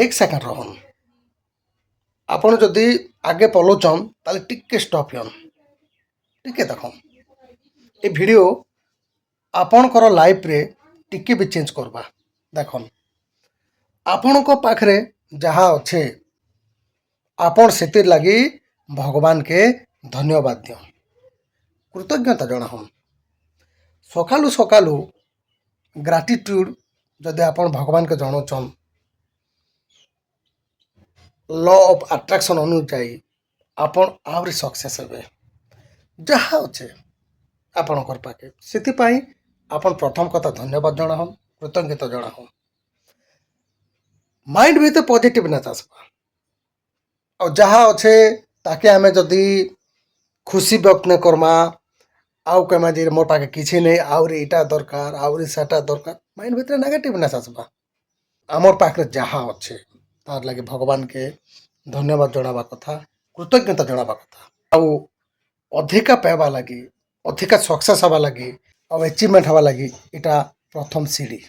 एक सेकेंड रहन आपण जदि आगे पलाउछन ताले टिके स्टॉप यन टिके देखो ए वीडियो आपणकर लाइफ रे टिके भी चेंज करबा देखन आपण को पाखरे जहा अच्छे आपण सेतिर लगी भगवान के धन्यवाद दियो कृतज्ञता जनाहन सकालू सकालू ग्राटिट्यूड जदि आपण भगवान के जनाउछन लॉ ऑफ अट्रैक्शन अनुଯାयी आपण आउरी सक्सेस हेबे जहा अच्छे आपणकर पाखे से आपण प्रथम कथा धन्यवाद जनाहन कृतज्ञता जनाहन माइंड भी तो पॉजिटिवनेस आसबा और जहा अच्छे ताके आमे जदि खुशी व्यक्त नहीं करमा आउ कमा जे मोर पाखे किसी नहीं आउरी इटा दरकार आउरी सेटा दरकार माइंड भीतर नेगेटिवनेस आसबा आमर पाखे जहा अच्छे तार लगे भगवान के धन्यवाद जनावा कथा कृतज्ञता जनावा कथा आउ अधिका पाइबा लगी अधिका सक्सेस हवा लगी और अचिवमेंट हवा लगी इटा प्रथम सीढ़ी।